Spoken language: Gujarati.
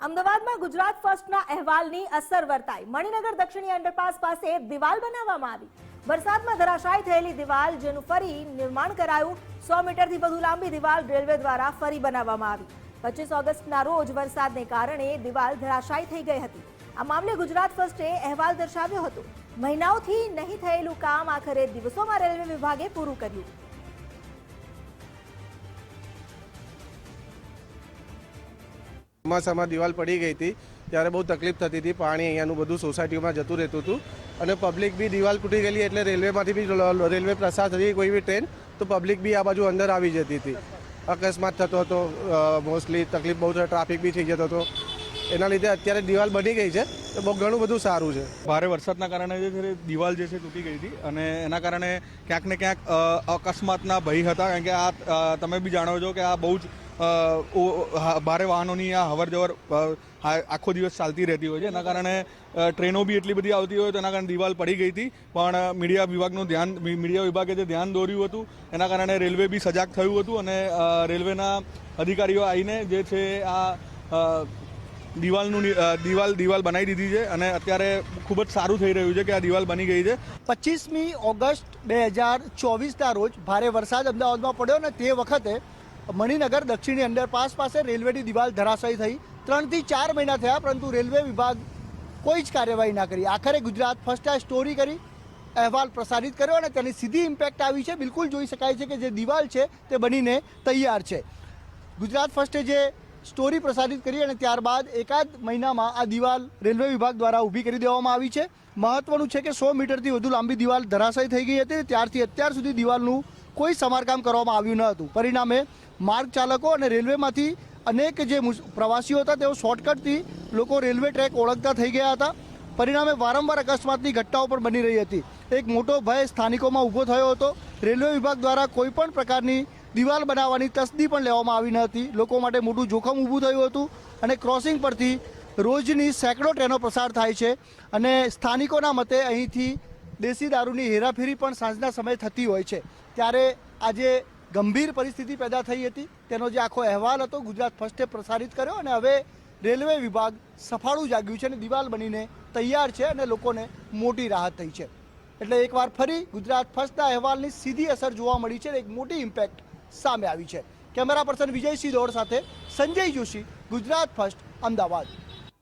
અમદાવાદમાં ગુજરાત ફર્સ્ટના અહેવાલની અસર વર્તાઈ। મણિનગર દક્ષિણી અંડરપાસ પાસે દિવાલ બનાવવામાં આવી। વરસાદમાં ધરાશાયી થયેલી દિવાલ જેનું ફરી નિર્માણ કરાયું। 100 મીટરથી વધુ લાંબી દિવાલ રેલવે દ્વારા ફરી બનાવવામાં આવી। 25 ઓગસ્ટના રોજ વરસાદને કારણે દિવાલ ધરાશાયી થઈ ગઈ હતી। આ મામલે ગુજરાત ફર્સ્ટે અહેવાલ દર્શાવ્યો હતો। મહિનાઓથી નહીં થયેલું કામ આખરે દિવસોમાં રેલવે વિભાગે પૂરું કર્યું। ચોમાસામાં દિવાલ પડી ગઈ હતી ત્યારે બહુ તકલીફ થતી હતી। પાણી અહીંયાનું બધું સોસાયટીમાં જતું રહેતું હતું અને પબ્લિક બી દિવાલ તૂટી ગયેલી એટલે રેલવેમાંથી બી રેલવે પ્રસાર થતી કોઈ બી ટ્રેન તો પબ્લિક બી આ બાજુ અંદર આવી જતી હતી। અકસ્માત થતો હતો, મોસ્ટલી તકલીફ બહુ ટ્રાફિક બી થઈ જતો હતો। એના લીધે અત્યારે દિવાલ બની ગઈ છે તો બહુ ઘણું બધું સારું છે। ભારે વરસાદના કારણે જે છે દિવાલ જે છે તૂટી ગઈ હતી અને એના કારણે ક્યાંક ને ક્યાંક અકસ્માતના ભય હતા, કારણ કે આ તમે બી જાણો છો કે આ બહુ જ ભારે વાહનોની આ અવર જવર આખો દિવસ ચાલતી રહેતી હોય છે। એના કારણે ટ્રેનો બી એટલી બધી આવતી હોય તો એના કારણે દિવાલ પડી ગઈ હતી, પણ મીડિયા વિભાગે જે ધ્યાન દોર્યું હતું એના કારણે રેલવે બી સજાગ થયું હતું અને રેલવેના અધિકારીઓ આવીને જે છે આ દિવાલ બનાવી દીધી છે અને અત્યારે ખૂબ જ સારું થઈ રહ્યું છે કે આ દિવાલ બની ગઈ છે। 25મી ઓગસ્ટ 2024ના રોજ ભારે વરસાદ અમદાવાદમાં પડ્યો અને તે વખતે મણિનગર દક્ષિણી અંડરપાસ પાસે રેલવેની દિવાલ ધરાશાયી થઈ। 3 થી 4 મહિના થયા પરંતુ રેલવે વિભાગ કોઈ જ કાર્યવાહી ના કરી। આખરે ગુજરાત ફર્સ્ટે સ્ટોરી કરી, અહેવાલ પ્રસારિત કર્યો અને તેની સીધી ઇમ્પેક્ટ આવી છે। બિલકુલ જોઈ શકાય છે કે જે દિવાલ છે તે બનીને તૈયાર છે। ગુજરાત ફર્સ્ટે જે સ્ટોરી પ્રસારિત કરી અને ત્યારબાદ એકાદ મહિનામાં આ દિવાલ રેલવે વિભાગ દ્વારા ઊભી કરી દેવામાં આવી છે। મહત્વનું છે કે 100 મીટરથી વધુ લાંબી દિવાલ ધરાશાયી થઈ ગઈ હતી। ત્યારથી અત્યાર સુધી દિવાલનું કોઈ સમારકામ કરવામાં આવ્યું ન હતું। પરિણામે માર્ગ ચાલકો અને રેલવેમાંથી અનેક જે પ્રવાસીઓ હતા તેઓ શોર્ટકટથી લોકો રેલવે ટ્રેક ઓળખતા થઈ ગયા હતા। પરિણામે વારંવાર અકસ્માતની ઘટનાઓ પણ બની રહી હતી। એક મોટો ભય સ્થાનિકોમાં ઊભો થયો હતો। રેલવે વિભાગ દ્વારા કોઈ પણ પ્રકારની દિવાલ બનાવવાની તસ્દી પણ લેવામાં આવી ન હતી। લોકો માટે મોટું જોખમ ઊભું થયું હતું અને ક્રોસિંગ પરથી રોજની સેંકડો ટ્રેનો પસાર થાય છે અને સ્થાનિકોના મતે અહીંથી દેશી દારૂની હેરાફેરી પણ સાંજના સમયે થતી હોય છે। ત્યારે આજે ગંભીર પરિસ્થિતિ પેદા થઈ હતી તેનો જે આખો અહેવાલ હતો ગુજરાત ફર્સ્ટે પ્રસારિત કર્યો અને હવે રેલવે વિભાગ સફાળું જાગ્યું છે અને દિવાલ બનીને તૈયાર છે અને લોકોને મોટી રાહત થઈ છે। એટલે એકવાર ફરી ગુજરાત ફર્સ્ટના અહેવાલની સીધી અસર જોવા મળી છે, એક મોટી ઇમ્પેક્ટ સામે આવી છે। કેમેરા પર્સન વિજયસિંહ દોડ સાથે સંજય જોશી, ગુજરાત ફર્સ્ટ, અમદાવાદ।